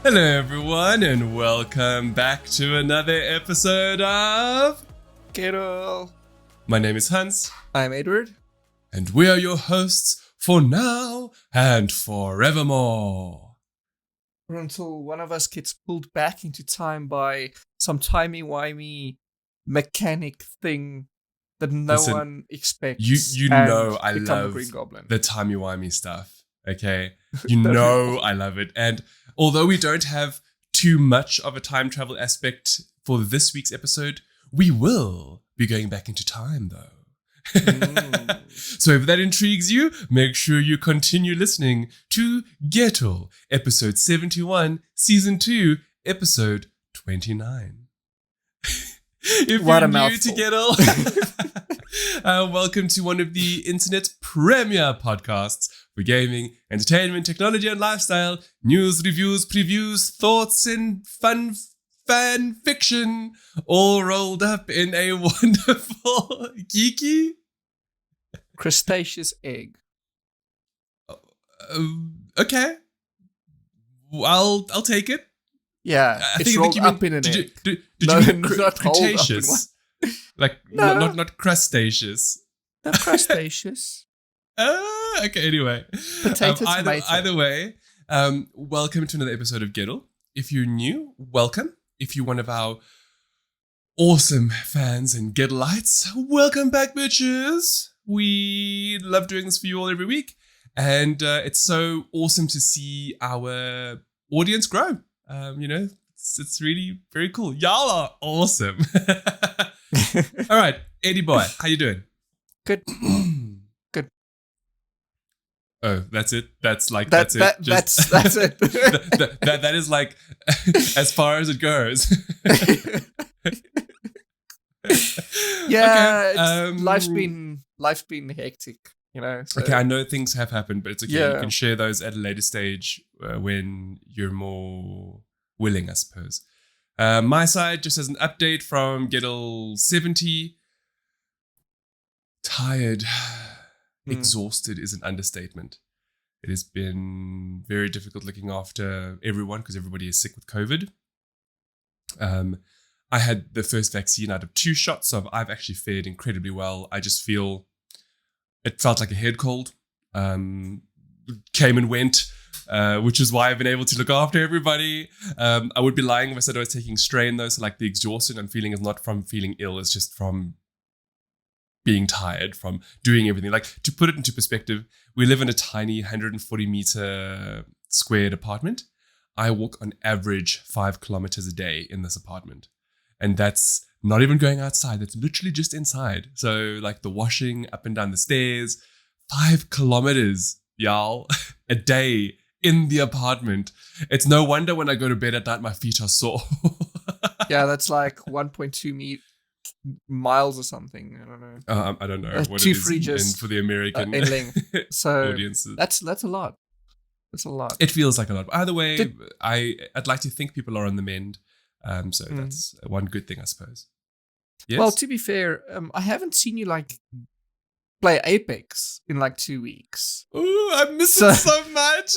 Hello everyone and welcome back to another episode of Carol. My name is Hans. I'm Edward. And we are your hosts for now and forevermore. Until one of us gets pulled back into time by some timey-wimey mechanic thing that no one expects. You know I become love a Green Goblin. the timey-wimey stuff, okay? You know I love it. And although we don't have too much of a time travel aspect for this week's episode, we will be going back into time though. So if that intrigues you, make sure you continue listening to Gettle, episode 71, season 2, episode 29. If What you're a new mouthful. to Gettle, welcome to one of the internet's premier podcasts for gaming, entertainment, technology, and lifestyle, news, reviews, previews, thoughts, and fun fan fiction, all rolled up in a wonderful, geeky, Crustaceous egg. okay. I'll take it. Yeah, it's rolled up in an egg. Did No, you mean not rolled up in Cretaceous? Like No. not crustaceous. Not crustaceous. Okay. Anyway, Potato, tomato. either way, welcome to another episode of Gettle. If you're new, welcome. If you're one of our awesome fans and Gettleites, welcome back, bitches. We love doing this for you all every week, and it's so awesome to see our audience grow. It's really very cool. Y'all are awesome. All right, Eddie boy, how you doing? Good. Good. Oh, that's it. That's it. That's it. that is like as far as it goes. Yeah, Okay, life's been hectic, so. Okay, I know things have happened, but it's okay. Yeah. You can share those at a later stage when you're more willing, I suppose. My side, just as an update from Gettle 70. Tired, exhausted is an understatement. It has been very difficult looking after everyone because everybody is sick with COVID. I had the first vaccine out of 2 shots, so I've actually fared incredibly well. I just feel it felt like a head cold. Came and went, which is why I've been able to look after everybody. I would be lying if I said I was taking strain though. So like the exhaustion I'm feeling is not from feeling ill, it's just from being tired, from doing everything. Like, to put it into perspective, we live in a tiny 140 meter squared apartment. I walk on average 5 kilometers a day in this apartment. And that's not even going outside. That's literally just inside. So like the washing up and down the stairs, 5 kilometers, y'all, a day in the apartment. It's no wonder when I go to bed at night, my feet are sore. Yeah, that's like 1.2 miles or something. I don't know. I don't know what two it is fridges, for the American in length. So audiences. that's a lot. That's a lot. It feels like a lot. But either way, I'd like to think people are on the mend. So that's one good thing, I suppose. Yes? Well, to be fair, I haven't seen you play Apex in 2 weeks. Ooh, I miss it so much.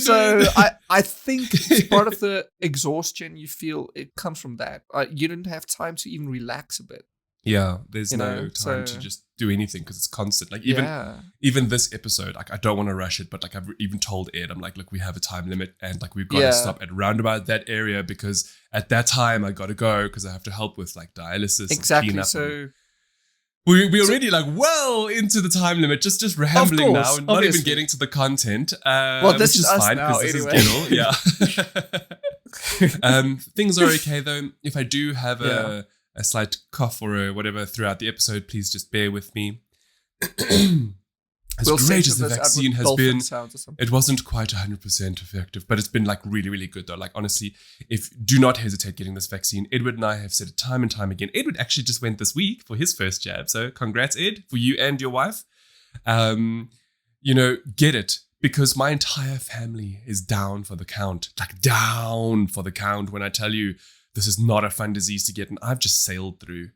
So I think part of the exhaustion you feel, it comes from that. You didn't have time to even relax a bit. Yeah, there's no time to just do anything because it's constant. Like even this episode, like I don't want to rush it, but like I've even told Ed, I'm like, look, we have a time limit and like we've got to stop at roundabout that area because at that time I got to go because I have to help with like dialysis. Exactly. And cleanup. So we're already like well into the time limit, just rambling now and not even getting to the content. Well, this which is us fine now, because anyway. this is Gettle. Yeah. Things are okay though. If I do have a slight cough or whatever throughout the episode, please just bear with me. As great as the vaccine has been, it wasn't quite 100% effective, but it's been like really, really good though. Like honestly, do not hesitate getting this vaccine. Edward and I have said it time and time again. Edward actually just went this week for his first jab. So congrats, Ed, for you and your wife. Get it. Because my entire family is down for the count. Like down for the count when I tell you this is not a fun disease to get, and I've just sailed through.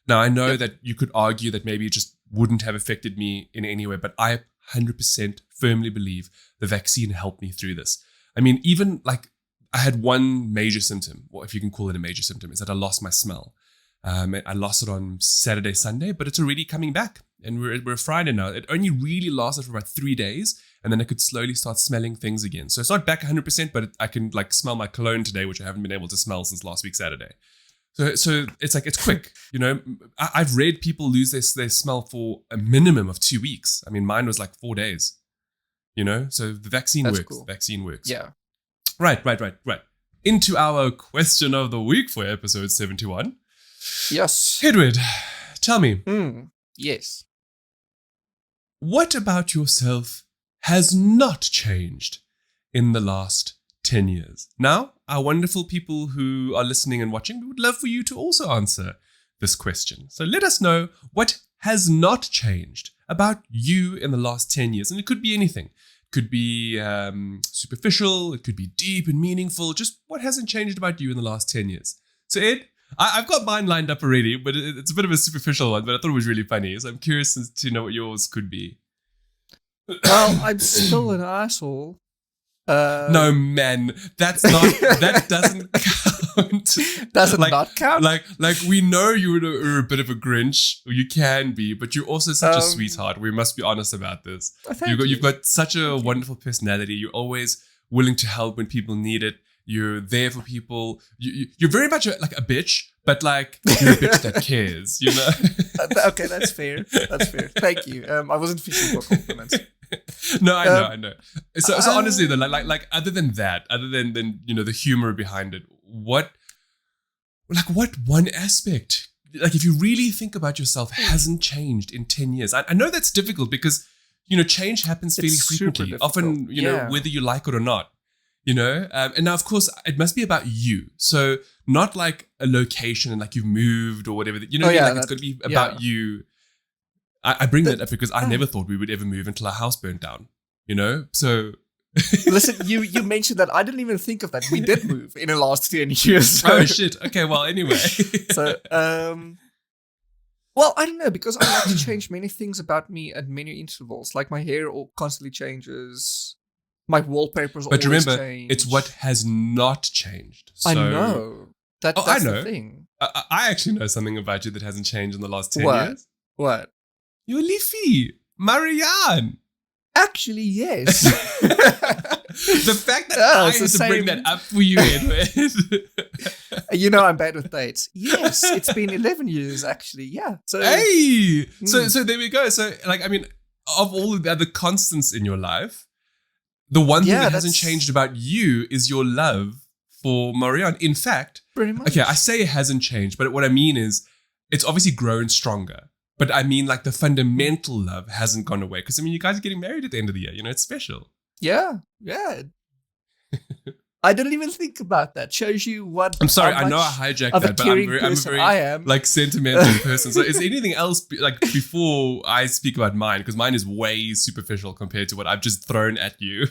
Now, I know that you could argue that maybe it just wouldn't have affected me in any way, but I 100% firmly believe the vaccine helped me through this. I mean, even like, I had one major symptom, or if you can call it a major symptom, is that I lost my smell. I lost it on Saturday, Sunday, but it's already coming back. And we're Friday now. It only really lasted for about 3 days, and then I could slowly start smelling things again. So it's not back 100%, but I can like smell my cologne today, which I haven't been able to smell since last week Saturday. So it's like, it's quick. You know, I've read people lose their smell for a minimum of 2 weeks. I mean, mine was like 4 days. You know, so the vaccine works. Cool. The vaccine works. Yeah. Right. Into our question of the week for episode 71. Yes. Edward, tell me. Yes. What about yourself has not changed in the last 10 years? Now, our wonderful people who are listening and watching, we would love for you to also answer this question. So let us know what has not changed about you in the last 10 years. And it could be anything. It could be superficial. It could be deep and meaningful. Just what hasn't changed about you in the last 10 years. So Ed, I've got mine lined up already, but it's a bit of a superficial one, but I thought it was really funny. So I'm curious to know what yours could be. Well, I'm still an asshole. No, man, that doesn't count. Doesn't not count? Like we know you're a bit of a Grinch, or you can be, but you're also such a sweetheart. We must be honest about this. You've got such a wonderful personality. You're always willing to help when people need it. You're there for people. You're very much like a bitch, but like you're a bitch that cares, you know? Okay, that's fair. Thank you. I wasn't fishing for compliments. No, I know. So honestly, though, like other than that, other than you know the humor behind it, what one aspect, like if you really think about yourself, hasn't changed in 10 years? I know that's difficult because you know change happens fairly frequently, often you know whether you like it or not. You know, and now of course it must be about you. So not like a location and like you've moved or whatever. You know, like it's got to be about you. I bring that up because I never thought we would ever move until our house burnt down. You know, so listen, you mentioned that. I didn't even think of that. We did move in the last 10 years. So. Oh shit! Okay, well anyway. So well, I don't know because I like to change many things about me at many intervals. Like my hair constantly changes. My wallpapers always change. But remember, it's what has not changed. So, I know. That's I know. The thing. I actually know something about you that hasn't changed in the last 10 years. What? You're Leafy. Marianne. Actually, yes. The fact that I had to bring that up for you, Edward. You know I'm bad with dates. Yes, it's been 11 years, actually. Yeah. So, hey! So there we go. So, like, I mean, of all of the other constants in your life, the one thing that hasn't changed about you is your love for Marianne. In fact, pretty much. Okay, I say it hasn't changed, but what I mean is it's obviously grown stronger. But I mean, like the fundamental love hasn't gone away. Because I mean, you guys are getting married at the end of the year. You know, it's special. Yeah. I didn't even think about that. Shows you what. I'm sorry, I know I hijacked that, but I'm a very like sentimental person. So is there anything else like before I speak about mine? Because mine is way superficial compared to what I've just thrown at you.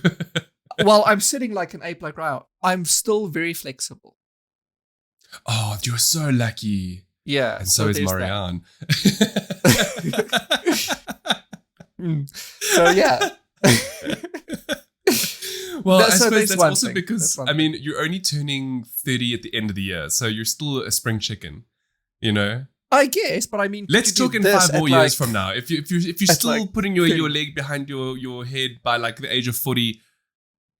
Well, I'm sitting like an ape like right. I'm still very flexible. Oh, you're so lucky. Yeah. And so is Marianne. So yeah. Well, I suppose that's also because, I mean, you're only turning 30 at the end of the year, so you're still a spring chicken, you know? I guess, but I mean... Let's talk in 5 more years from now. If you're still like putting your leg behind your head by like the age of 40,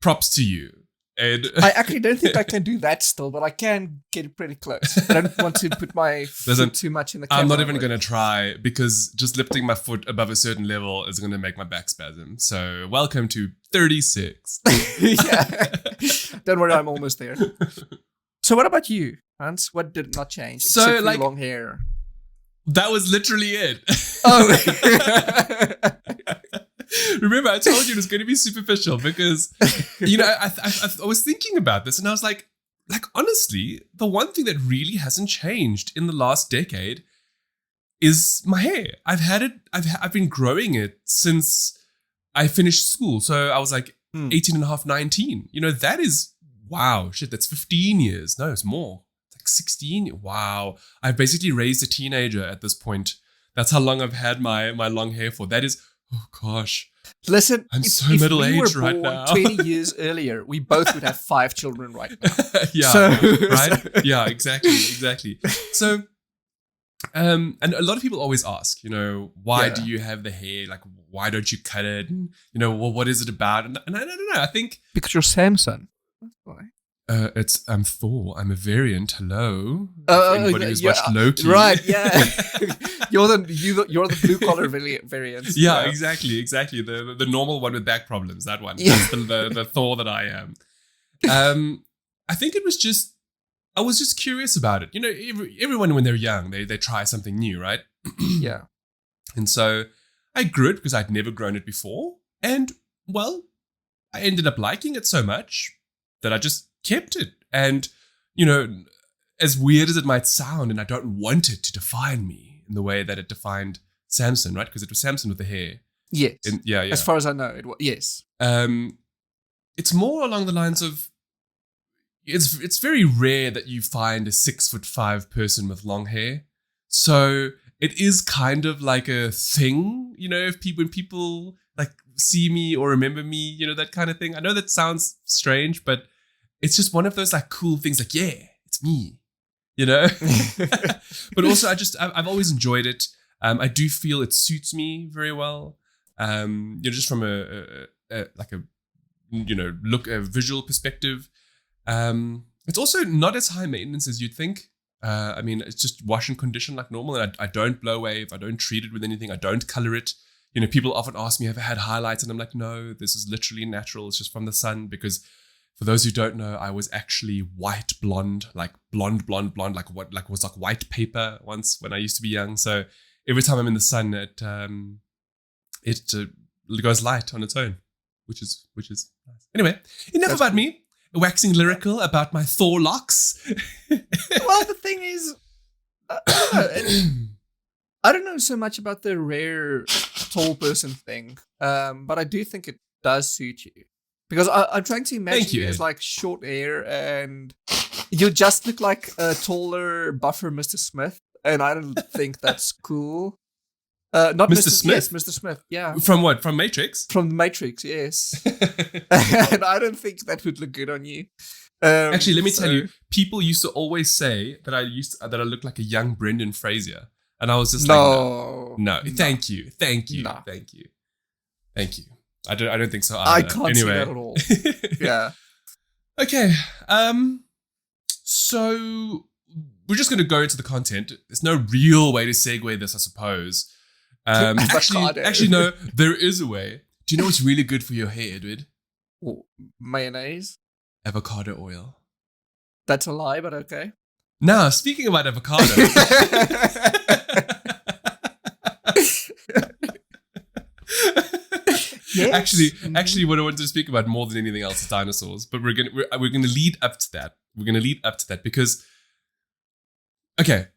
props to you. Ed. I actually don't think I can do that still, but I can get pretty close. I don't want to put my foot too much in the camera. I'm not even going to try because just lifting my foot above a certain level is going to make my back spasm. So welcome to 36. Yeah. Don't worry, I'm almost there. So what about you, Hans? What did not change except for like, long hair? That was literally it. Oh. Remember, I told you it was going to be superficial because, you know, I was thinking about this and I was like, honestly, the one thing that really hasn't changed in the last decade is my hair. I've had it. I've been growing it since I finished school. So I was like 18 and a half, 19. You know, that is, wow, shit, that's 15 years. No, it's more. It's like 16. Wow. I've basically raised a teenager at this point. That's how long I've had my long hair for. That is Oh gosh. Listen, I'm if, so if middle-aged we were right born now. 20 years earlier, we both would have 5 children right now. Yeah. So, Right? Yeah, exactly. So, and a lot of people always ask, why do you have the hair? Like, why don't you cut it? And, well, what is it about? And I don't know. I think because you're Samson. That's why. I'm Thor. I'm a variant. Hello. If anybody who's watched Loki. Right, yeah. you're the blue collar variant. Yeah, exactly. The normal one with back problems. That one. Yeah. That's the Thor that I am. I think it was just I was just curious about it. Everyone when they're young, they try something new, right? Yeah. And so I grew it because I'd never grown it before, and well, I ended up liking it so much that I just kept it. And as weird as it might sound, and I don't want it to define me in the way that it defined Samson, right? Because it was Samson with the hair. Yes. Yeah. As far as I know, it was. Yes. It's more along the lines of it's very rare that you find a 6'5" person with long hair. So it is kind of like a thing, when people like see me or remember me, that kind of thing. I know that sounds strange, but it's just one of those like cool things. Like, yeah, it's me, But also, I've always enjoyed it. I do feel it suits me very well. Just from a visual perspective. It's also not as high maintenance as you'd think. It's just wash and condition like normal, and I don't blow wave. I don't treat it with anything. I don't color it. People often ask me, have I had highlights? And I'm like, no, this is literally natural. It's just from the sun. Because for those who don't know, I was actually white blonde, like blonde, like was like white paper once when I used to be young. So every time I'm in the sun, it goes light on its own, which is nice. Anyway, enough about me. Waxing lyrical about my Thor locks. Well, the thing is, I don't know so much about the rare tall person thing, but I do think it does suit you. Because I'm trying to imagine you as like short hair, and you just look like a taller, buffer Mr. Smith, and I don't think that's cool. Not Mr. Smith? Yes, Mr. Smith, yeah. From what? From Matrix? From The Matrix, yes. And I don't think that would look good on you. Actually, let me tell you, people used to always say that I looked like a young Brendan Fraser. And I was just no. Thank you. No. I don't think so either. I can't see that at all. Yeah. Okay. So we're just going to go into the content. There's no real way to segue this, I suppose. Actually, no, there is a way. Do you know what's really good for your hair, Edward? Oh, mayonnaise? Avocado oil. That's a lie, but okay. Now, speaking about avocado. Yes. Actually, what I wanted to speak about more than anything else is dinosaurs. But we're gonna lead up to that. We're gonna lead up to that because, okay,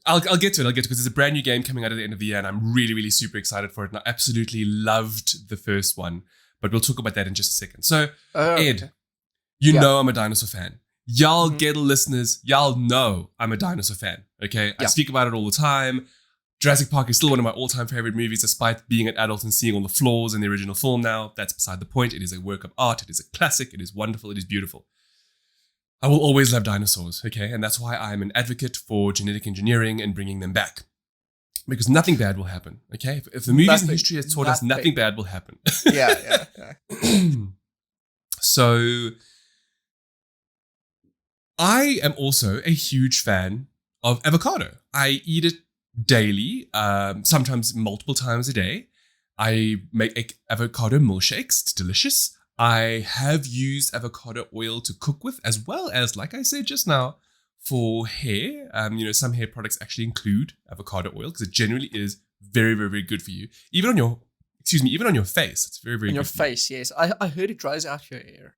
I'll get to it. Because there's a brand new game coming out at the end of the year, and I'm really, really super excited for it. And I absolutely loved the first one, but we'll talk about that in just a second. So, Ed, you know I'm a dinosaur fan. Y'all get listeners. Y'all know I'm a dinosaur fan. Okay, I speak about it all the time. Jurassic Park is still one of my all-time favorite movies, despite being an adult and seeing all the flaws in the original film now. That's beside the point. It is a work of art. It is a classic. It is wonderful. It is beautiful. I will always love dinosaurs, okay? And that's why I'm an advocate for genetic engineering and bringing them back. Because nothing bad will happen, okay? If the movies and history has taught us nothing bad will happen. Yeah. So, I am also a huge fan of avocado. I eat it daily, sometimes multiple times a day. I make avocado milkshakes. It's delicious. I have used avocado oil to cook with, as well as, like I said just now, for hair. Some hair products actually include avocado oil because it generally is very, very, very good for you. Even on your face, it's very, very good. On your face, yes. I heard it dries out your hair.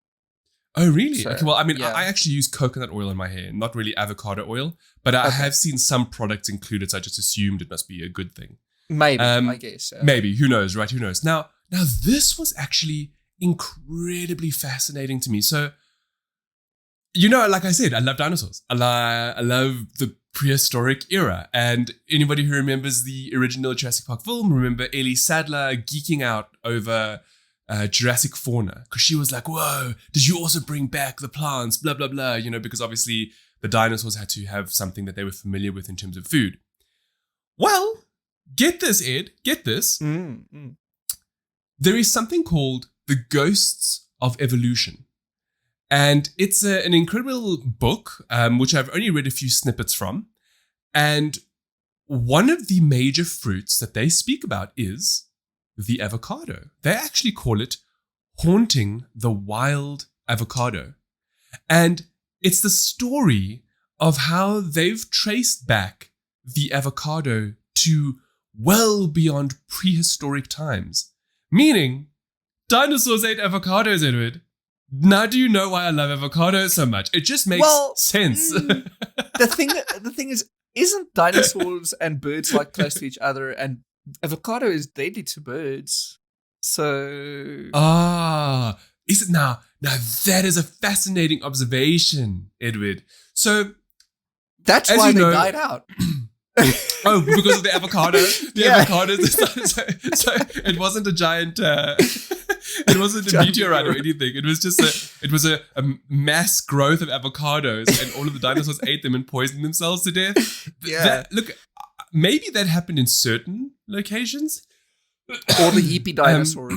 Oh, really? So, okay, well, I actually use coconut oil in my hair, not really avocado oil, but I have seen some products included, so I just assumed it must be a good thing. Maybe, I guess. Maybe, who knows, right? Who knows? Now, this was actually incredibly fascinating to me. So, like I said, I love dinosaurs. I love the prehistoric era. And anybody who remembers the original Jurassic Park film, remember Ellie Sadler geeking out over Jurassic fauna, because she was like, whoa, did you also bring back the plants, blah, blah, blah, because obviously the dinosaurs had to have something that they were familiar with in terms of food. Well, get this, Ed, get this. There is something called The Ghosts of Evolution. And it's an incredible book, which I've only read a few snippets from. And one of the major fruits that they speak about is the avocado. They actually call it haunting the wild avocado. And it's the story of how they've traced back the avocado to well beyond prehistoric times. Meaning, dinosaurs ate avocados, Edward. Now do you know why I love avocados so much? It just makes sense. The thing is, isn't dinosaurs and birds like close to each other, and avocado is deadly to birds? So is it now that is a fascinating observation, Edward. So that's why they died out. Oh, because of the avocado. Avocados. So it wasn't a giant. It wasn't a meteorite or anything. It was just a mass growth of avocados, and all of the dinosaurs ate them and poisoned themselves to death. Look, maybe that happened in certain locations, or the hippie dinosaurs,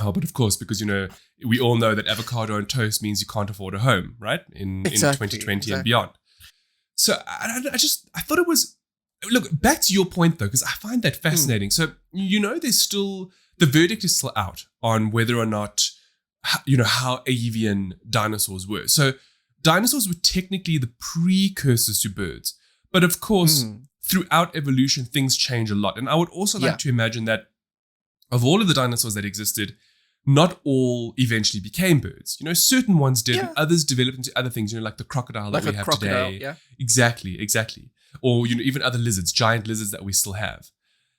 Oh, but of course, because we all know that avocado on toast means you can't afford a home, right? In 2020 and beyond. So I thought it was, look, back to your point though, because I find that fascinating. So, there's still, the verdict is still out on whether or not, how avian dinosaurs were. So dinosaurs were technically the precursors to birds. But of course, throughout evolution, things change a lot. And I would also like to imagine that of all of the dinosaurs that existed, not all eventually became birds. Certain ones did, and others developed into other things, like the crocodile that we have today. Yeah. Exactly. Or, even other lizards, giant lizards that we still have.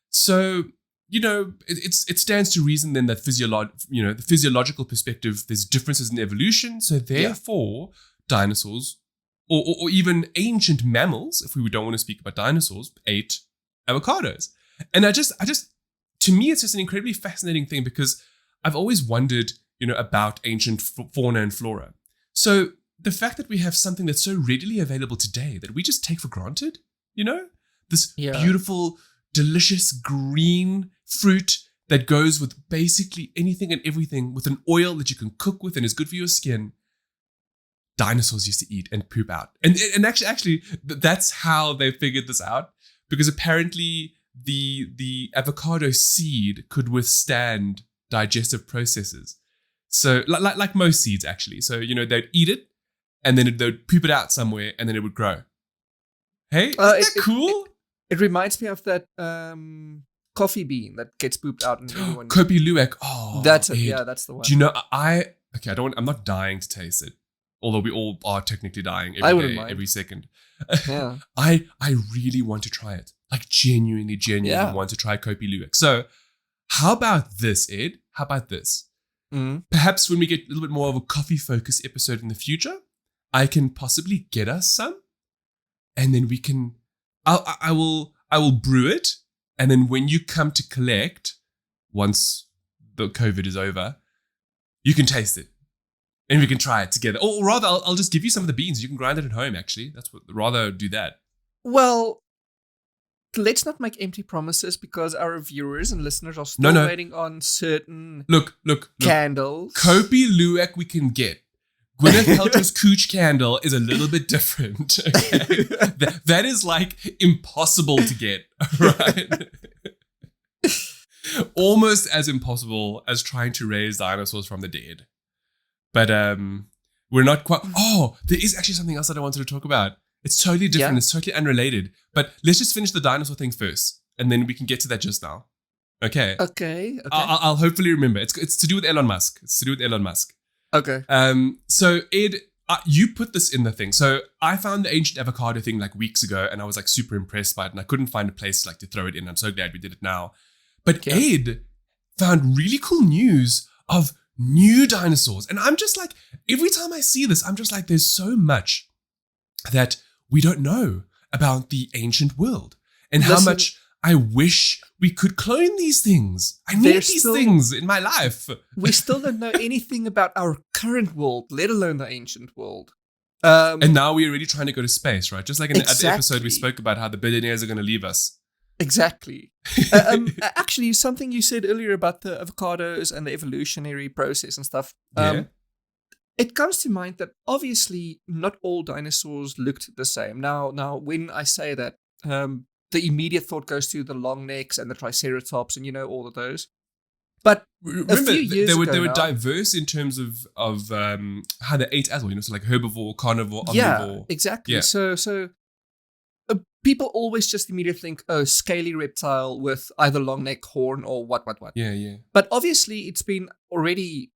So, it stands to reason then that the physiological perspective, there's differences in evolution. So therefore, dinosaurs, or even ancient mammals, if we don't want to speak about dinosaurs, ate avocados. And I just, to me, it's just an incredibly fascinating thing, because I've always wondered, about ancient fauna and flora. So the fact that we have something that's so readily available today that we just take for granted, this beautiful, delicious green fruit that goes with basically anything and everything, with an oil that you can cook with and is good for your skin, dinosaurs used to eat and poop out. And actually, that's how they figured this out, because apparently the avocado seed could withstand digestive processes. So like most seeds, actually. So, they'd eat it and then they'd poop it out somewhere and then it would grow. Hey, isn't that cool? It reminds me of that coffee bean that gets pooped out. And everyone... Kopi luwak. Oh, that's it. Yeah, that's the one. Do you know, I'm not dying to taste it. Although we all are technically dying every day, every second. Yeah. I really want to try it. Like genuinely want to try Kopi luwak. So how about this, Ed? How about this? Perhaps when we get a little bit more of a coffee-focused episode in the future, I can possibly get us some, and then we can. I will brew it, and then when you come to collect, once the COVID is over, you can taste it, and we can try it together. Or rather, I'll just give you some of the beans. You can grind it at home. Actually, rather do that. Well, let's not make empty promises, because our viewers and listeners are still waiting on certain look candles. Kopi luwak we can get. Gwyneth Paltrow's cooch candle is a little bit different. Okay? that is like impossible to get, right? Almost as impossible as trying to raise dinosaurs from the dead. But we're not quite. Oh, there is actually something else that I wanted to talk about. It's totally different. Yeah. It's totally unrelated. But let's just finish the dinosaur thing first, and then we can get to that just now. Okay. Okay. I'll hopefully remember. It's to do with Elon Musk. Okay. So Ed, you put this in the thing. So I found the ancient avocado thing like weeks ago, and I was like super impressed by it, and I couldn't find a place like to throw it in. I'm so glad we did it now. But Ed found really cool news of new dinosaurs, and I'm just like, every time I see this, I'm just like, there's so much that we don't know. about the ancient world and how much I wish we could clone these things. I need these things in my life. We still don't know anything about our current world, let alone the ancient world. And now we're already trying to go to space, right? Just like in the other episode, we spoke about how the billionaires are going to leave us. Exactly. Actually, something you said earlier about the avocados and the evolutionary process and stuff. It comes to mind that obviously not all dinosaurs looked the same. Now, when I say that, the immediate thought goes to the long necks and the triceratops and all of those. But remember, they were diverse in terms of how they ate as well. So like herbivore, carnivore, omnivore. Yeah, exactly. Yeah. So people always just immediately think, oh, scaly reptile with either long neck, horn, or what. Yeah. But obviously, it's already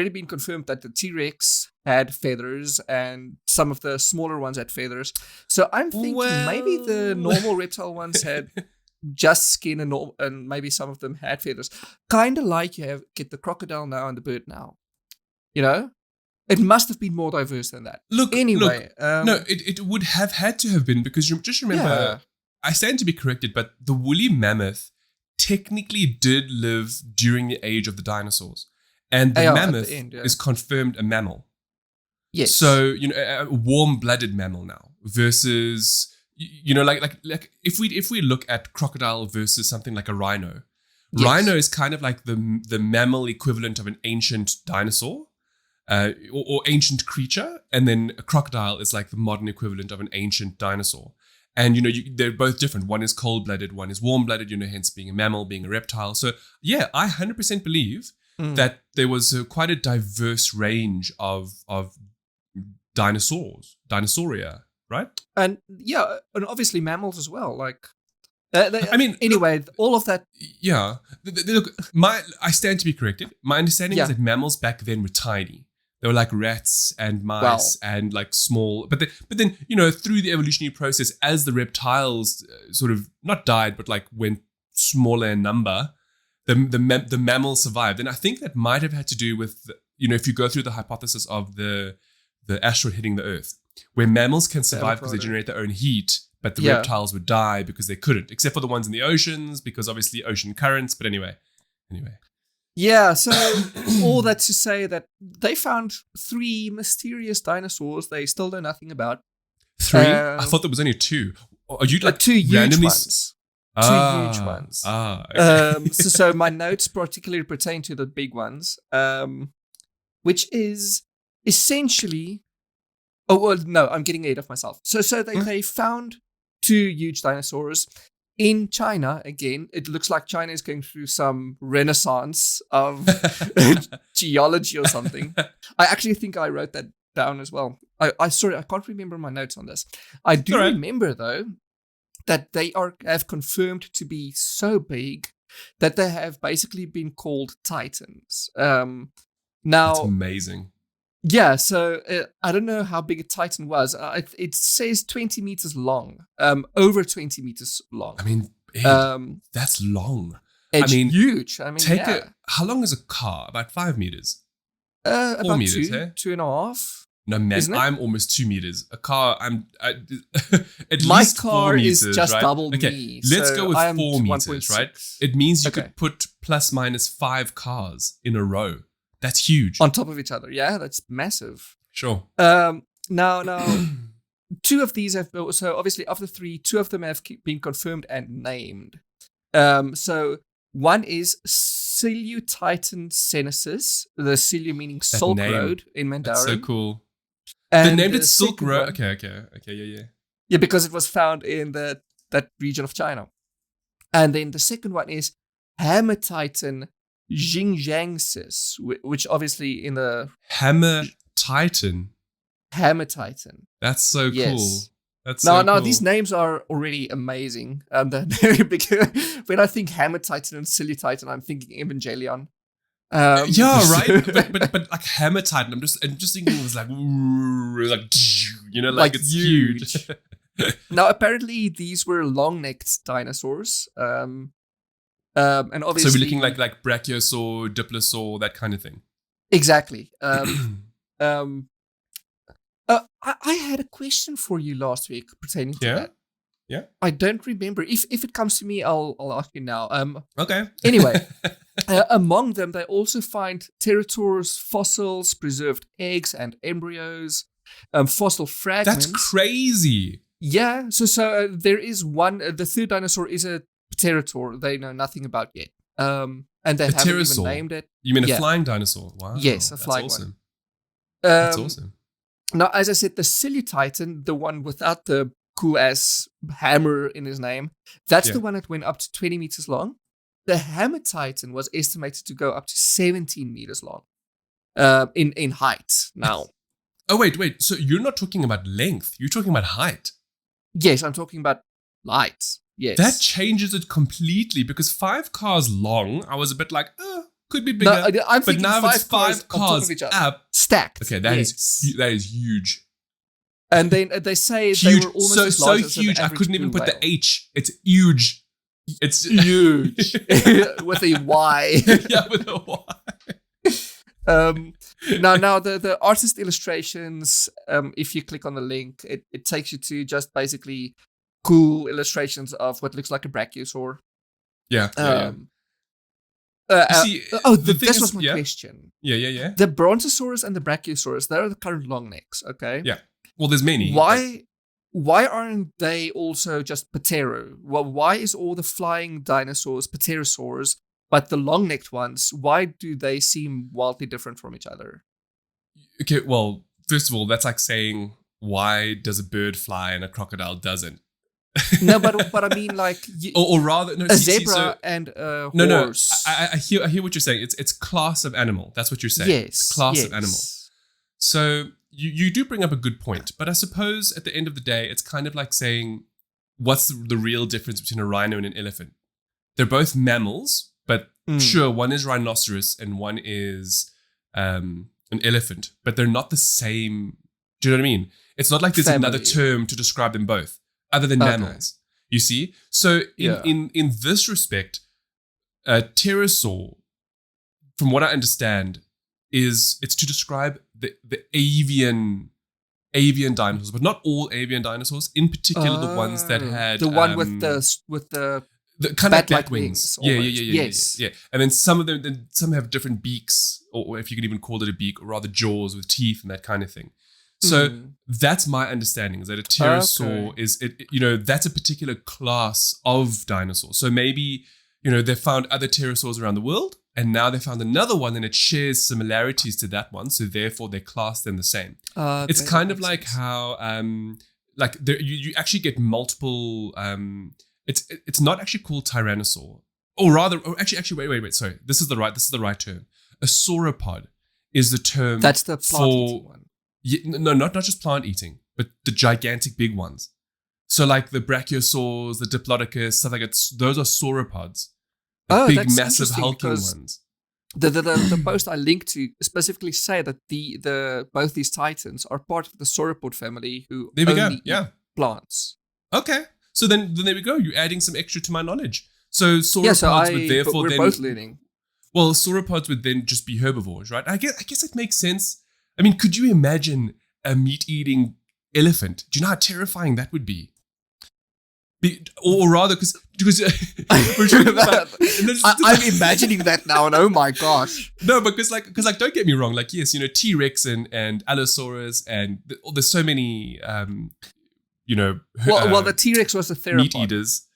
been confirmed that the T-Rex had feathers and some of the smaller ones had feathers. So I'm thinking maybe the normal reptile ones had just skin and maybe some of them had feathers. Kind of like you get the crocodile now and the bird now. It must have been more diverse than that. Anyway, no, it would have had to have been, because just remember, I stand to be corrected, but the woolly mammoth technically did live during the age of the dinosaurs. And the mammoth is confirmed a mammal. Yes. So, a warm-blooded mammal now versus, like if we look at crocodile versus something like a rhino. Yes. Rhino is kind of like the mammal equivalent of an ancient dinosaur or ancient creature. And then a crocodile is like the modern equivalent of an ancient dinosaur. And, they're both different. One is cold-blooded, one is warm-blooded, hence being a mammal, being a reptile. So, yeah, I 100% believe that there was quite a diverse range of dinosauria, right? And and obviously mammals as well. Like, anyway, all of that. Yeah, look, I stand to be corrected. My understanding is that mammals back then were tiny. They were like rats and mice and like small. But then through the evolutionary process, as the reptiles sort of not died, but like went smaller in number, the mammals survived. And I think that might have had to do with, if you go through the hypothesis of the asteroid hitting the Earth, where mammals can survive because they generate their own heat, but the reptiles would die because they couldn't, except for the ones in the oceans, because obviously ocean currents. But anyway. Yeah, so all that to say that they found 3 mysterious dinosaurs they still know nothing about. 3? I thought there was only 2. Are you like 2 huge ones? 2 huge ones. Okay. So my notes particularly pertain to the big ones, which is essentially. Oh well, no, I'm getting ahead of myself. So they found 2 huge dinosaurs in China. Again, it looks like China is going through some renaissance of geology or something. I actually think I wrote that down as well. I can't remember my notes on this. I do remember though that they have confirmed to be so big that they have basically been called titans. Now, that's amazing. Yeah, so I don't know how big a titan was. It says 20 meters long, over 20 meters long. I mean, that's long. It's huge. How long is a car? About 5 meters? 4 about meters, 2.5. No, man, I'm almost 2 meters. A car, at my least car 4 meters, is just right? double okay, me. Let's so go with 4 meters, right? It means you Okay. could put plus minus 5 cars in a row. That's huge. On top of each other. Yeah, that's massive. Sure. Now, 2 of these have, so obviously of the 3, 2 of them have been confirmed and named. So one is Silutitan senesis, the Silu meaning Silk Road in Mandarin. That's so cool. And they named it Silk Road. Okay, yeah. Yeah, because it was found in that region of China. And then the second one is Hamititan Xingjiangsis, which obviously in the Hamititan. That's so yes. cool. That's now, so cool. These names are already amazing. They're very big. When I think Hamititan and Silutitan, I'm thinking Evangelion. Yeah, right. but like Hamititan, I'm just thinking it was like it's huge. Now, apparently, these were long-necked dinosaurs. And obviously, so we're looking like brachiosaur, diplosaur, that kind of thing. Exactly. I had a question for you last week pertaining to that. Yeah. I don't remember. If it comes to me, I'll ask you now. Okay. Anyway, among them, they also find pterosaurs, fossils, preserved eggs and embryos, fossil fragments. That's crazy. Yeah. So there is one. The third dinosaur is a pterosaur. They know nothing about yet. And they haven't even named it. You mean a flying dinosaur? Wow. Yes, a flying one. That's awesome. Now, as I said, the Silutitan, the one without the cool-ass hammer in his name, that's the one that went up to 20 meters long. The Hamititan was estimated to go up to 17 meters long in height now. Oh, wait. So you're not talking about length. You're talking about height. Yes, I'm talking about height. Yes. That changes it completely because 5 cars long, I was a bit like, could be bigger. No, I'm but now it's 5 cars up. Stacked. Okay, that is huge. And then they say huge. They were almost as large as huge. I couldn't even put whale. the H. It's huge. It's huge. With a Y. Yeah, with a Y. Now the artist illustrations, if you click on the link, it takes you to just basically cool illustrations of what looks like a brachiosaur. Yeah. This was my question. Yeah. The Brontosaurus and the Brachiosaurus, they're the current long necks, okay? Yeah. Well, there's many. Why aren't they also just Ptero? Well, why is all the flying dinosaurs Pterosaurs, but the long-necked ones, why do they seem wildly different from each other? Okay, well, first of all, that's like saying, why does a bird fly and a crocodile doesn't? No, but I mean, like, or rather, no, zebra and a horse. No. I hear what you're saying. It's class of animal. That's what you're saying. Yes, it's class of animal. So you do bring up a good point, but I suppose at the end of the day, it's kind of like saying, what's the real difference between a rhino and an elephant? They're both mammals, but sure, one is rhinoceros and one is an elephant, but they're not the same. Do you know what I mean? It's not like there's another term to describe them both. Other than mammals, you see? So in this respect, pterosaur, from what I understand, it's to describe the avian dinosaurs, but not all avian dinosaurs. In particular, the ones that had the one with the kind of bat wings. Yeah. And then some have different beaks, or if you can even call it a beak, or rather jaws with teeth and that kind of thing. So that's my understanding, is that a pterosaur that's a particular class of dinosaur. So maybe, they found other pterosaurs around the world, and now they found another one and it shares similarities to that one. So therefore they class them the same. It's kind of like how, you actually get multiple, it's not actually called tyrannosaur, or rather, wait, sorry. This is the right term. A sauropod is the term. That's the plant-eating one. Yeah, no, not just plant eating, but the gigantic big ones. So like the brachiosaurs, the diplodocus, stuff like that. Those are sauropods. Big, massive, hulking ones. The post I linked to specifically say that the both these titans are part of the sauropod family who only eat plants. Okay, so then there we go. You're adding some extra to my knowledge. So sauropods would therefore we're both learning. Well, sauropods would then just be herbivores, right? I guess it makes sense. I mean, could you imagine a meat-eating elephant? Do you know how terrifying that would be? Or rather, because we're talking about, I'm imagining that now, and oh my gosh! No, because don't get me wrong. Like, yes, T-Rex and Allosaurus, and there's so many, well, the T-Rex was a theropod. Meat eaters.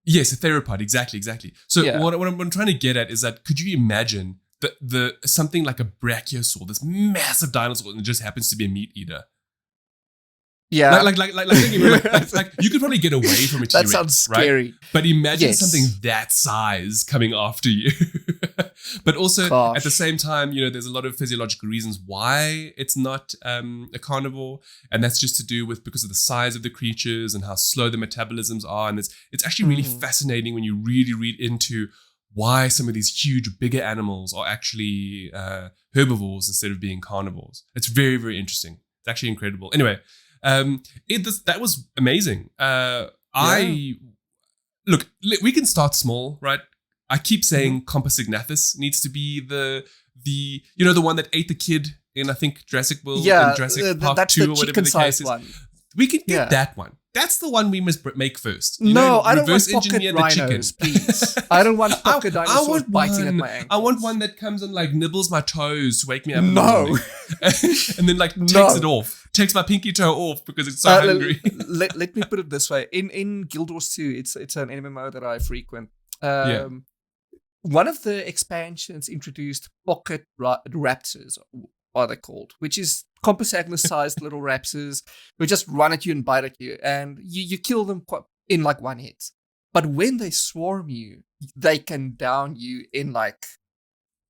Yes, a theropod. Exactly. So what I'm trying to get at is that, could you imagine the something like a brachiosaur, this massive dinosaur, and it just happens to be a meat eater? Yeah, like you could probably get away from a T-Rex. That sounds scary. Right? But imagine something that size coming after you. But also at the same time, there's a lot of physiological reasons why it's not a carnivore, and that's just to do with because of the size of the creatures and how slow the metabolisms are. And it's actually really fascinating when you really read into why some of these huge, bigger animals are actually herbivores instead of being carnivores. It's very, very interesting. It's actually incredible. Anyway. That was amazing. Look, we can start small, right? I keep saying Compsognathus needs to be the one that ate the kid in, I think, Jurassic World and Jurassic Park 2 or whatever the case is. One. We can get that one. That's the one we must make first. I don't want pocket rhinos, please. I don't want pocket dinosaurs biting at my ankles. I want one that comes and like nibbles my toes to wake me up. No. And then like takes it off. Takes my pinky toe off because it's so hungry. Let me put it this way. In Guild Wars 2, it's an MMO that I frequent. One of the expansions introduced pocket raptors, what are they called? Which is compass-sized little raptors who just run at you and bite at you, and you kill them in like one hit. But when they swarm you, they can down you in like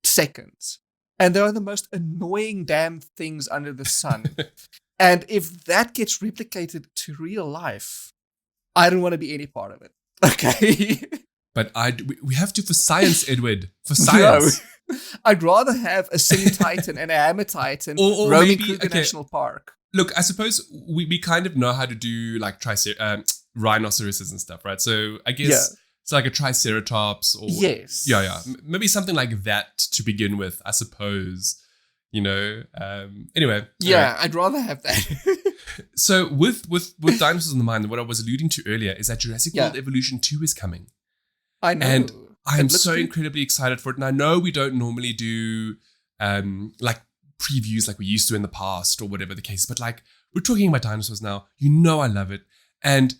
seconds. And they are the most annoying damn things under the sun. And if that gets replicated to real life, I don't want to be any part of it. Okay? But we have to for science, Edward. For science. No. I'd rather have a Silutitan and a Hamititan roaming through the national park. Look, I suppose we kind of know how to do like rhinoceroses and stuff, right? So I guess it's like a triceratops or... Yes. Yeah. Maybe something like that to begin with, I suppose. Anyway. Yeah, I'd rather have that. So with dinosaurs in the mind, what I was alluding to earlier is that Jurassic World Evolution 2 is coming. I know. And I'm so incredibly excited for it. And I know we don't normally do like previews like we used to in the past or whatever the case, but like we're talking about dinosaurs now. I love it. And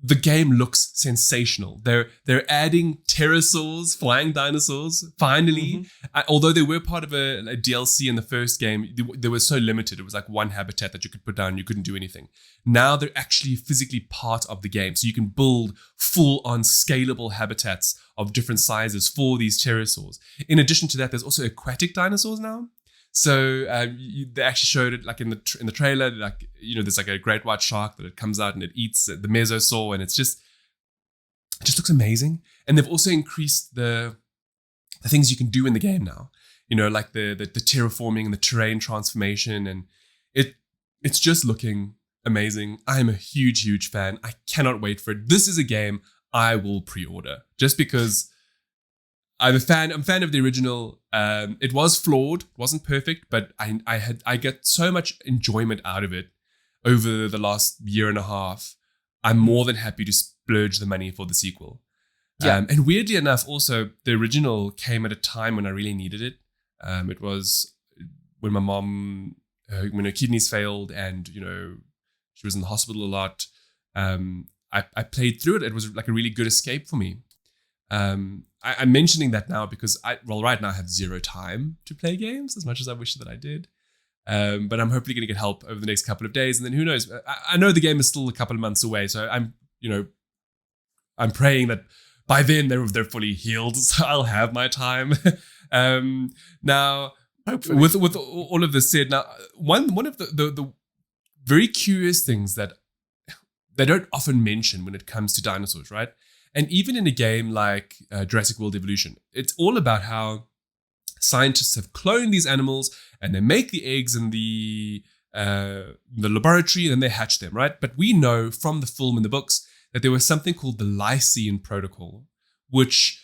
the game looks sensational. They're adding pterosaurs, flying dinosaurs, finally. Although they were part of a DLC in the first game, they were so limited. It was like one habitat that you could put down. You couldn't do anything. Now they're actually physically part of the game. So you can build full-on scalable habitats of different sizes for these pterosaurs. In addition to that, there's also aquatic dinosaurs now. So they actually showed it like in the trailer, like, there's like a great white shark that it comes out and it eats the mesosaur, and it just looks amazing. And they've also increased the things you can do in the game now, like the terraforming and the terrain transformation, and it's just looking amazing. I'm a huge fan. I cannot wait for it. This is a game I will pre-order just because I'm a fan of the original. It was flawed, wasn't perfect, but I get so much enjoyment out of it over the last year and a half. I'm more than happy to splurge the money for the sequel. Yeah. And weirdly enough, also the original came at a time when I really needed it. It was when my mom, when her kidneys failed, and she was in the hospital a lot. I played through it. It was like a really good escape for me. I'm mentioning that now because right now I have zero time to play games as much as I wish that I did. But I'm hopefully going to get help over the next couple of days, and then who knows? I know the game is still a couple of months away, so I'm praying that by then they're fully healed, so I'll have my time. Now, hopefully. with all of this said, now one of the very curious things that they don't often mention when it comes to dinosaurs, right? And even in a game like Jurassic World Evolution, it's all about how scientists have cloned these animals and they make the eggs in the laboratory and then they hatch them, right? But we know from the film and the books that there was something called the Lysine Protocol, which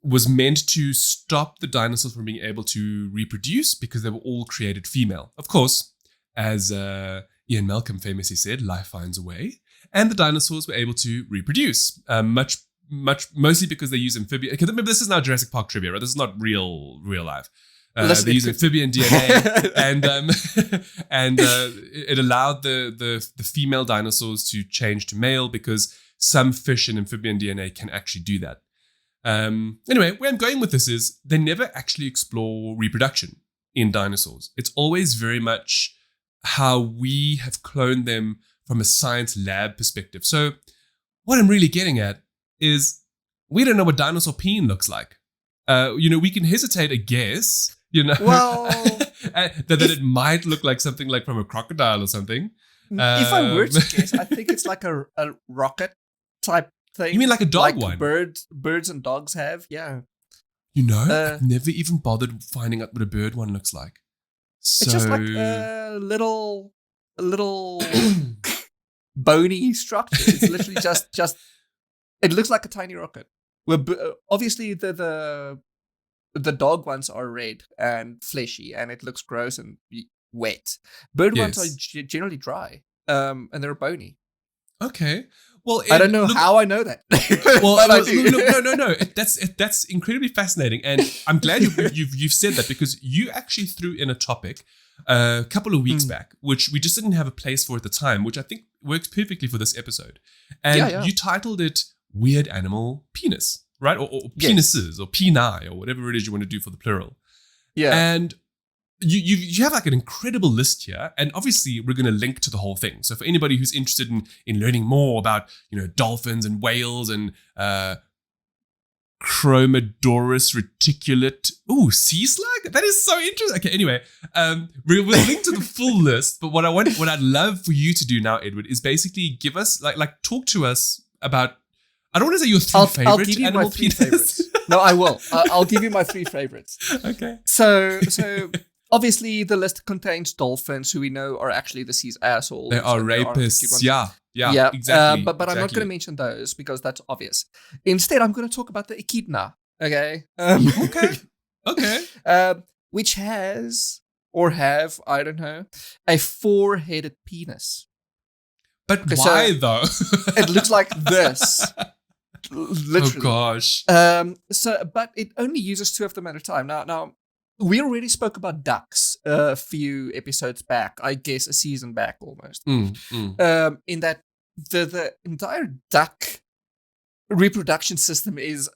was meant to stop the dinosaurs from being able to reproduce because they were all created female. Of course, as Ian Malcolm famously said, life finds a way. And the dinosaurs were able to reproduce, mostly because they use amphibian. Okay, remember, this is now Jurassic Park trivia, right? This is not real life. They use amphibian DNA, and it allowed the female dinosaurs to change to male because some fish in amphibian DNA can actually do that. Anyway, where I'm going with this is they never actually explore reproduction in dinosaurs. It's always very much how we have cloned them from a science lab perspective. So what I'm really getting at is we don't know what dinosaur peen looks like. We can hesitate a guess, Well, that it might look like something like from a crocodile or something. If I were to guess, I think it's like a rocket type thing. You mean like a dog one? Birds and dogs have, yeah. I've never even bothered finding out what a bird one looks like. So... It's just like a little bony structure. It's literally just it looks like a tiny rocket. Obviously the the dog ones are red and fleshy, and it looks gross and wet. Bird ones are generally dry, and they're bony. Okay. Well, I don't know how I know that. Well, no. That's incredibly fascinating, and I'm glad you've said that, because you actually threw in a topic a couple of weeks back, which we just didn't have a place for at the time, which I think works perfectly for this episode. And you titled it "Weird Animal Penis," right? Or penises, or peni, or whatever it is you want to do for the plural. Yeah. And you have like an incredible list here, and obviously we're going to link to the whole thing. So for anybody who's interested in learning more about, dolphins and whales and Chromodorus reticulate, sea slug, that is so interesting. Okay, anyway, we'll link to the full list. But what I'd love for you to do now, Edward, is basically give us like talk to us about. I don't want to say your I'll give you my three favorites. No, I will. I'll give you my three favorites. Okay. So obviously the list contains dolphins, who we know are actually the sea's assholes. They are rapists. Yeah, exactly. But I'm not going to mention those because that's obvious. Instead, I'm going to talk about the echidna. Okay. Okay. Which has or have, I don't know, a 4-headed penis. But why though? It looks like this. Literally. Oh gosh. But it only uses 2 of them at a time. Now, we already spoke about ducks a few episodes back. I guess a season back almost. In that the entire duck reproduction system is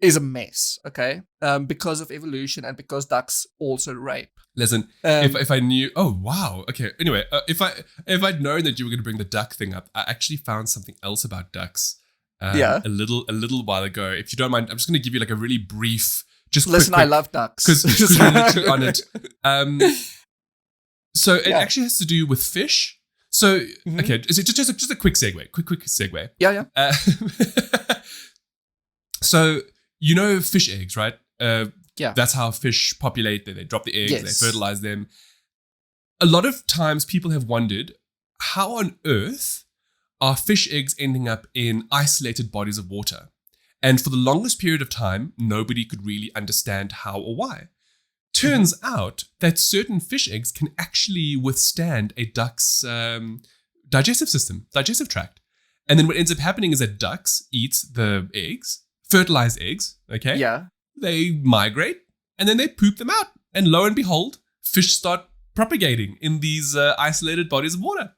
a mess. Okay, because of evolution and because ducks also rape. Listen, if I knew, oh wow, okay. Anyway, if I'd known that you were going to bring the duck thing up, I actually found something else about ducks. A little while ago. If you don't mind, I'm just going to give you like a really brief. Just listen. Quick, I love ducks because we're literally on it. So it actually has to do with fish. So okay, is it just a quick segue? Quick segue. Yeah. So fish eggs, right? That's how fish populate. They drop the eggs, they fertilize them. A lot of times people have wondered, how on earth are fish eggs ending up in isolated bodies of water? And for the longest period of time, nobody could really understand how or why. Turns out that certain fish eggs can actually withstand a duck's digestive tract. And then what ends up happening is that ducks eat the eggs, fertilized eggs, okay? Yeah. They migrate, and then they poop them out. And lo and behold, fish start propagating in these isolated bodies of water.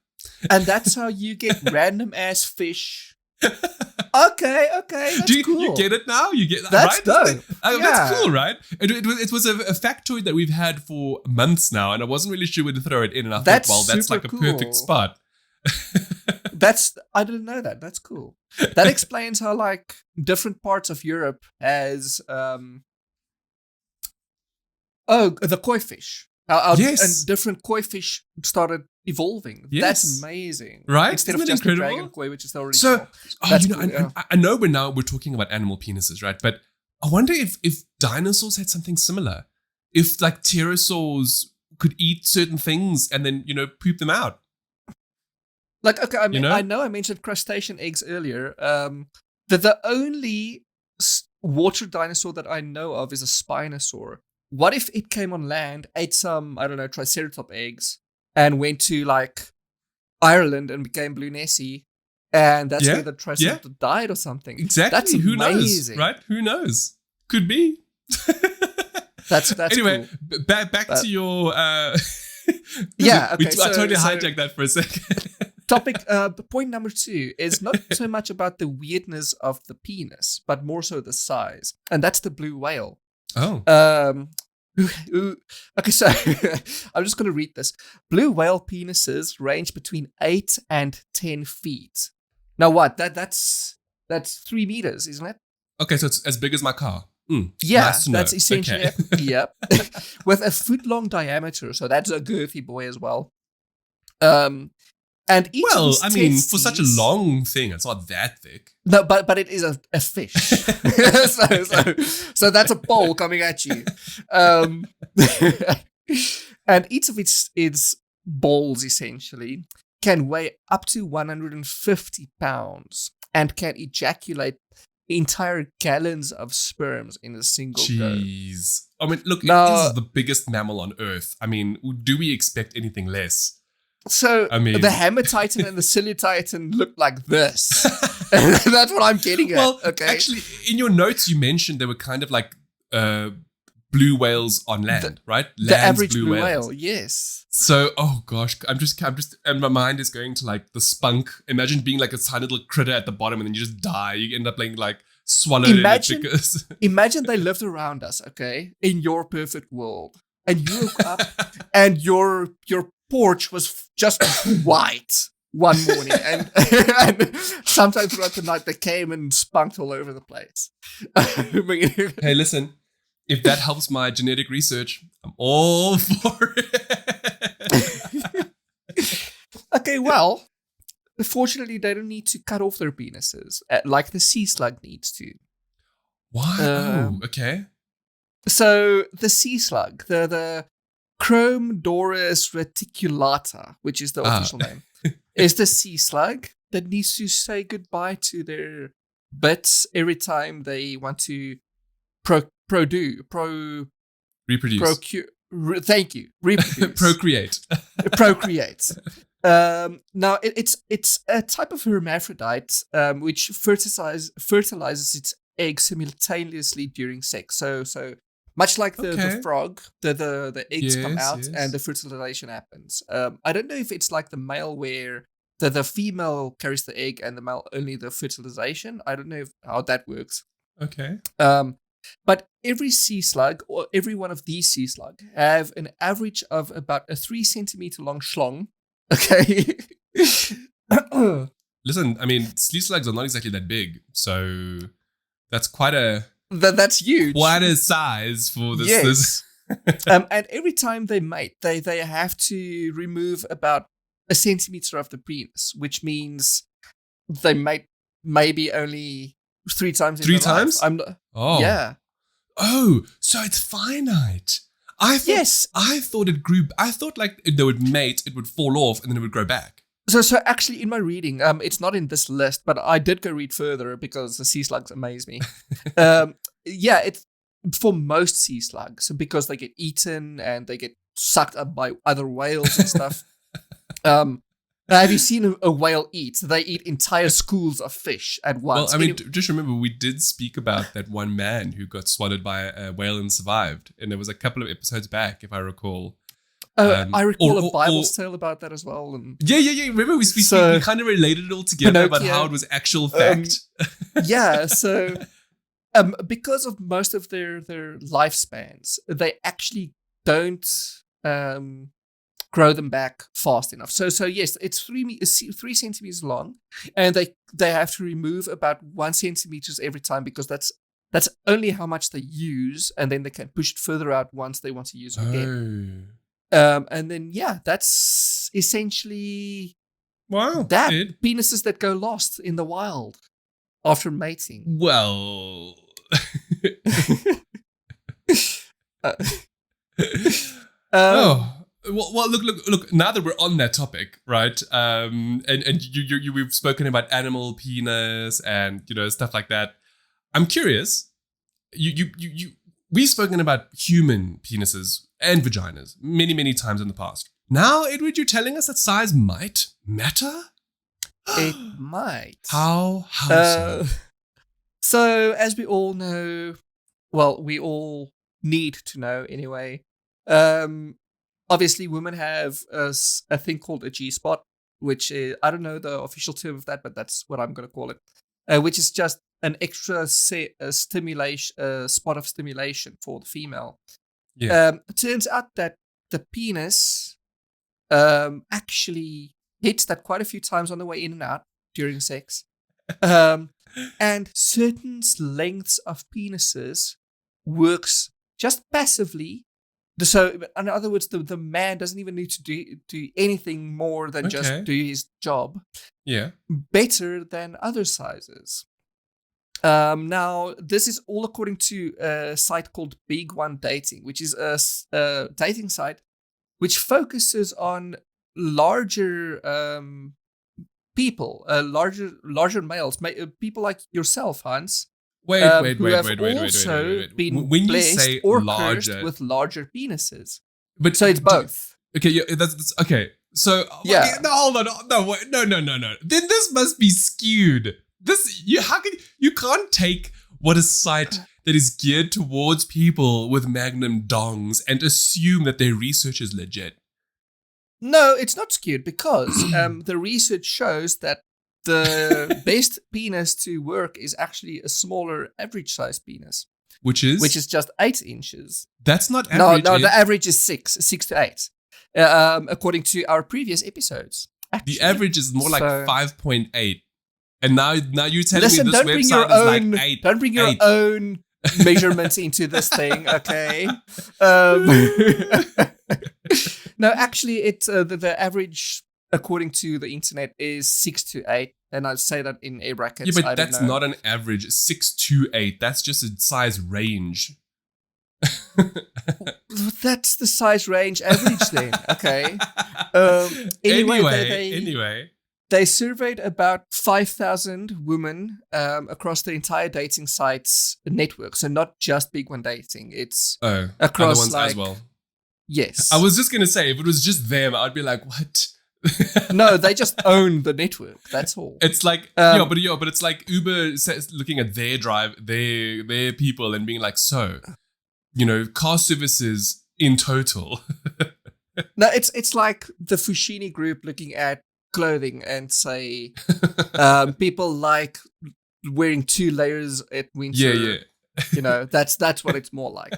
And that's how you get random ass fish. Okay, that's cool. You get it now? You get that's right? dope. That's cool, right? It was a factoid that we've had for months now, and I wasn't really sure where to throw it in. And I thought, well, that's like cool. a perfect spot. I didn't know that. That's cool. That explains how like different parts of Europe has the koi fish. And different koi fish started evolving. Yes. That's amazing, right? Instead Isn't of just incredible? the dragon koi, which is already so. Small. I know we're talking about animal penises, right? But I wonder if dinosaurs had something similar. If like pterosaurs could eat certain things and then poop them out. Like okay, I know I mentioned crustacean eggs earlier. The only water dinosaur that I know of is a spinosaur. What if it came on land, ate some, I don't know, triceratops eggs, and went to like Ireland and became Blue Nessie, and that's where the triceratops died or something? Exactly. That's Who amazing. knows, right? Who knows? Could be. That's anyway. Cool. Back to your. Yeah. Okay. I totally hijacked that for a second. Topic. Point number 2 is not so much about the weirdness of the penis, but more so the size, and that's the blue whale. Oh. Okay, so I'm just going to read this. Blue whale penises range between 8 and 10 feet. Now what? That's 3 meters, isn't it? Okay, so it's as big as my car. Yeah, nice to know. That's essentially it. Yep. With a foot-long diameter, so that's a girthy boy as well. And each for testes, such a long thing, it's not that thick. No, but it is a fish. so that's a pole coming at you. And each of its balls essentially can weigh up to 150 pounds and can ejaculate entire gallons of sperms in a single go. Jeez. I mean, look, Now, it is the biggest mammal on Earth. I mean, do we expect anything less? So I mean, the Hamititan and the Silutitan look like this. That's what I'm getting at. Well, okay. actually, in your notes, you mentioned they were kind of like blue whales on land, right? The average blue whale, yes. So, oh gosh, I'm just, and my mind is going to like the spunk. Imagine being like a tiny little critter at the bottom, and then you just die. You end up being like swallowed in it because. Imagine they lived around us, okay, in your perfect world, and you woke up, and your porch was just white one morning, and sometime throughout the night they came and spunked all over the place. Hey, listen, if that helps my genetic research, I'm all for it. Okay, well, fortunately they don't need to cut off their penises like the sea slug needs to. Why? Okay. So the sea slug, the Chromodorus reticulata, which is the official name, is the sea slug that needs to say goodbye to their bits every time they want to reproduce. Thank you. Reproduce. Procreate. Now it's a type of hermaphrodite which fertilizes its eggs simultaneously during sex. So much like the frog, the eggs come out and the fertilization happens. I don't know if it's like the male where the female carries the egg and the male only the fertilization. I don't know how that works. Okay. But every sea slug, or every one of these sea slug, have an average of about a 3 centimeter long schlong. Okay. Listen, I mean, sea slugs are not exactly that big, so that's quite a. That's huge. Quite a size for this. Yes. And every time they mate, they have to remove about a centimeter of the penis, which means they mate maybe only 3 times. Three times? Oh. Yeah. Oh, so it's finite. I thought it grew. I thought like they would mate, it would fall off, and then it would grow back. So actually, in my reading, it's not in this list, but I did go read further because the sea slugs amaze me. Yeah, it's for most sea slugs because they get eaten and they get sucked up by other whales and stuff. Have you seen a whale eat? They eat entire schools of fish at once. Well, I mean, just remember, we did speak about that one man who got swallowed by a whale and survived. And there was a couple of episodes back, if I recall. I recall a Bible tale about that as well. And yeah. Remember, we kind of related it all together about how it was actual fact. Yeah, so because of most of their lifespans, they actually don't grow them back fast enough. So yes, it's 3 centimeters long, and they have to remove about 1 centimeter every time because that's only how much they use, and then they can push it further out once they want to use it again. And then that's essentially penises that go lost in the wild after mating. Well, Well, look. Now that we're on that topic, right? And we've spoken about animal penis and stuff like that. I'm curious. We've spoken about human penises and vaginas many times in the past. Now, Edward, you're telling us that size might matter? It might. How so? So, as we all know, well, we all need to know anyway. Obviously, women have a thing called a G-spot, which is, I don't know the official term of that, but that's what I'm going to call it, which is just an extra spot of stimulation for the female. Yeah. It turns out that the penis actually hits that quite a few times on the way in and out during sex. And certain lengths of penises works just passively. So, in other words, the man doesn't even need to do anything more than just do his job. Yeah. Better than other sizes. Now, this is all according to a site called Big One Dating, which is a dating site which focuses on larger people, larger males, people like yourself, Hans. Wait. Been When you blessed say or larger, cursed with larger penises. but So it's both. Okay, yeah, that's okay. So Yeah. okay, no, hold on, no, wait, no. Then this must be skewed. You can't take what a site that is geared towards people with magnum dongs and assume that their research is legit. No, it's not skewed because the research shows that the best penis to work is actually a smaller average size penis. Which is just 8 inches. That's not average. No, the average is 6 to 8. According to our previous episodes. Actually. The average is more like 5.8. And now you're telling Listen, me this website is like 8. Don't bring your own measurements into this thing, okay? No, actually, it's the average, according to the internet, is 6 to 8. And I'd say that in air brackets. Yeah, but that's not an average. 6 to 8. That's just a size range. That's the size range average then, okay? Anyway. They surveyed about 5,000 women across the entire dating sites network. So not just Big One Dating. It's across other ones as well. Yes. I was just going to say, if it was just them, I'd be like, what? No, they just own the network. That's all. It's like, but it's like Uber looking at their their people and being like, so, car services in total. No, it's like the Fushini group looking at clothing and say people like wearing 2 layers at winter. Yeah. That's what it's more like.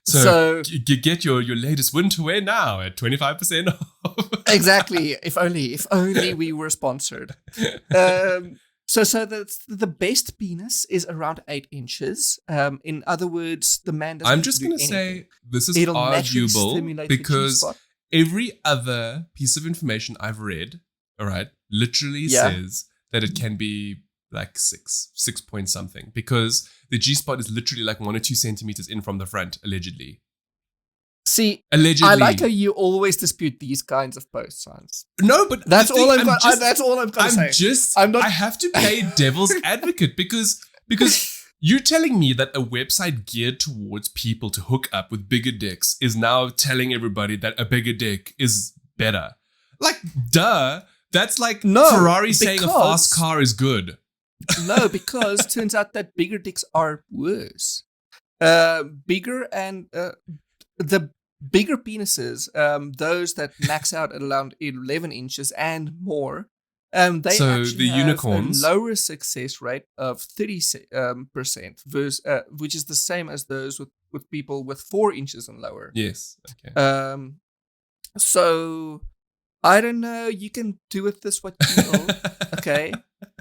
So you get your latest winter wear now at 25% off. Exactly. If only we were sponsored. So the best penis is around 8 inches. In other words, the man doesn't. I'm just going to say this is arguable because every other piece of information I've read, all right, literally says that it can be like 6 point something, because the G-spot is literally like 1 or 2 centimeters in from the front, allegedly. See, allegedly. I like how you always dispute these kinds of post signs. No, but that's all I've got. That's all I've got to say. I have to play devil's advocate because you're telling me that a website geared towards people to hook up with bigger dicks is now telling everybody that a bigger dick is better. Like, duh. That's like Ferrari saying a fast car is good. No, because it turns out that bigger dicks are worse. Bigger and the bigger penises, those that max out at around 11 inches and more, they actually have unicorns, a lower success rate of 30%, versus, which is the same as those with people with 4 inches and lower. Yes. Okay. So I don't know. You can do with this what you will. Okay.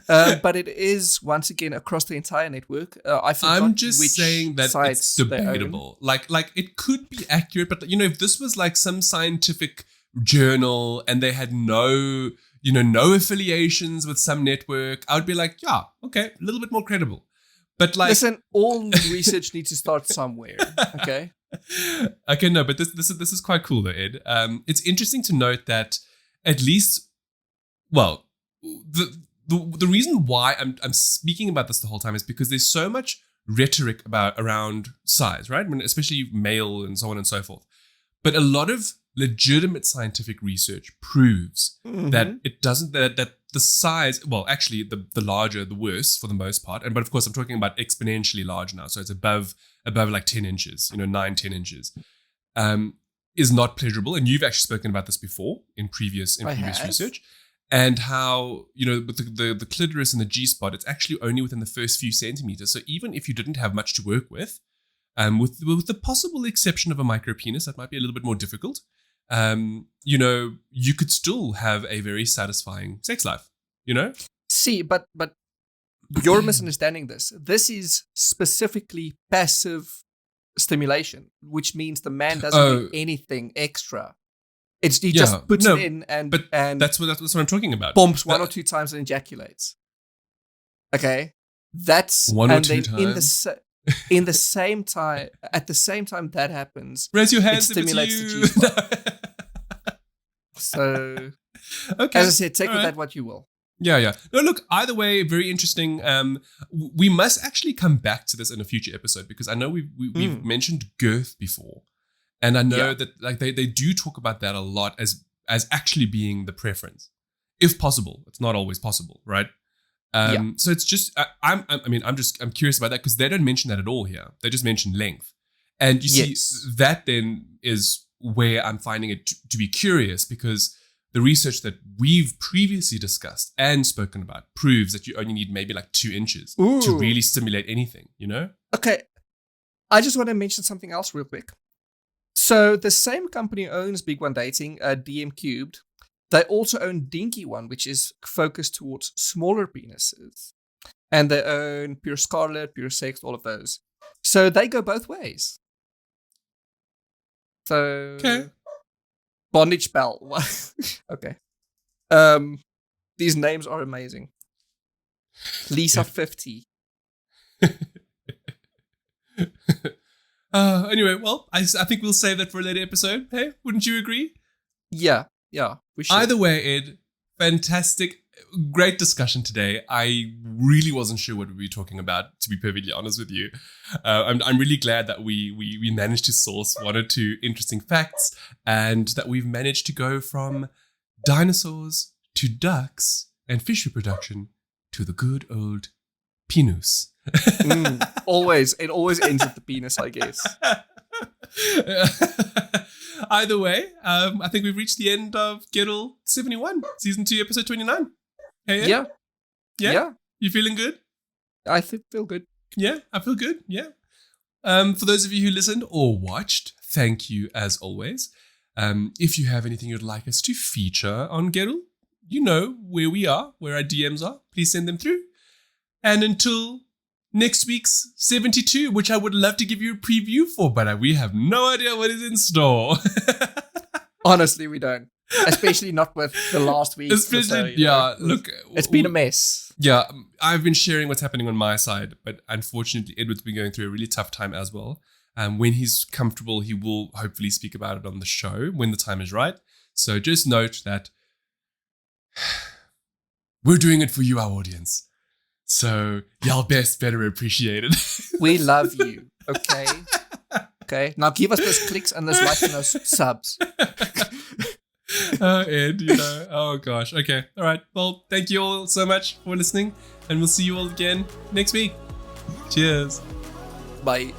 But it is, once again, across the entire network. I'm just saying that it's debatable. Like it could be accurate, but if this was like some scientific journal and they had no affiliations with some network, I would be like, yeah, okay, a little bit more credible. But like, listen, all research needs to start somewhere. Okay. Okay, no, but this is quite cool though, Ed. It's interesting to note that at least, well, the reason why I'm speaking about this the whole time is because there's so much rhetoric around size, right? I mean, especially male and so on and so forth. But a lot of legitimate scientific research proves that it doesn't, that the size, well, actually the larger, the worse for the most part. But of course, I'm talking about exponentially large now. So it's above like 10 inches, 10 inches, is not pleasurable. And you've actually spoken about this before in previous research. And how, with the clitoris and the G-spot, it's actually only within the first few centimeters. So even if you didn't have much to work with the possible exception of a micropenis, that might be a little bit more difficult, you could still have a very satisfying sex life, See, but you're misunderstanding this. This is specifically passive stimulation, which means the man doesn't do anything extra. He just puts it in and that's what I'm talking about. Pumps 1 or 2 times and ejaculates. Okay, that's 1 or 2 times. In the same time, at the same time that happens, raise your hands. It stimulates the G-spot. So, okay. As I said, take with that what you will. Yeah. No, look, either way, very interesting. We must actually come back to this in a future episode because I know we've mentioned girth before. And I know that like they do talk about that a lot as actually being the preference. If possible. It's not always possible, right? So it's just I'm curious about that because they don't mention that at all here. They just mention length. And you see that then is where I'm finding it to be curious because the research that we've previously discussed and spoken about proves that you only need maybe like 2 inches to really stimulate anything, you know? Okay. I just want to mention something else real quick. So the same company owns Big One Dating, DM Cubed. They also own Dinky One, which is focused towards smaller penises. And they own Pure Scarlet, Pure Sex, all of those. So they go both ways. So... Okay. Bondage Bell. Okay. These names are amazing. Lisa 50. Anyway, well, I think we'll save that for a later episode. Hey, wouldn't you agree? Yeah, we should. Either way, Ed, fantastic, great discussion today. I really wasn't sure what we'd be talking about, to be perfectly honest with you. I'm really glad that we managed to source 1 or 2 interesting facts and that we've managed to go from dinosaurs to ducks and fish reproduction to the good old penis. It always ends with the penis, I guess. Either way, I think we've reached the end of Gettle 71, season 2, episode 29. Hey, yeah. You feeling good? I feel good. Yeah, I feel good. Yeah. For those of you who listened or watched, thank you as always. If you have anything you'd like us to feature on Gettle, you know where we are, where our DMs are. Please send them through. And until next week's 72, which I would love to give you a preview for, but we have no idea what is in store. Honestly, we don't. Especially not with the last week. Look. It's been a mess. Yeah, I've been sharing what's happening on my side, but unfortunately, Edward's been going through a really tough time as well. When he's comfortable, he will hopefully speak about it on the show when the time is right. So just note that we're doing it for you, our audience. So y'all better appreciate it. We love you. Okay. Now give us those clicks and those likes and those subs. Ed, oh gosh. Okay. All right. Well, thank you all so much for listening, and we'll see you all again next week. Cheers. Bye.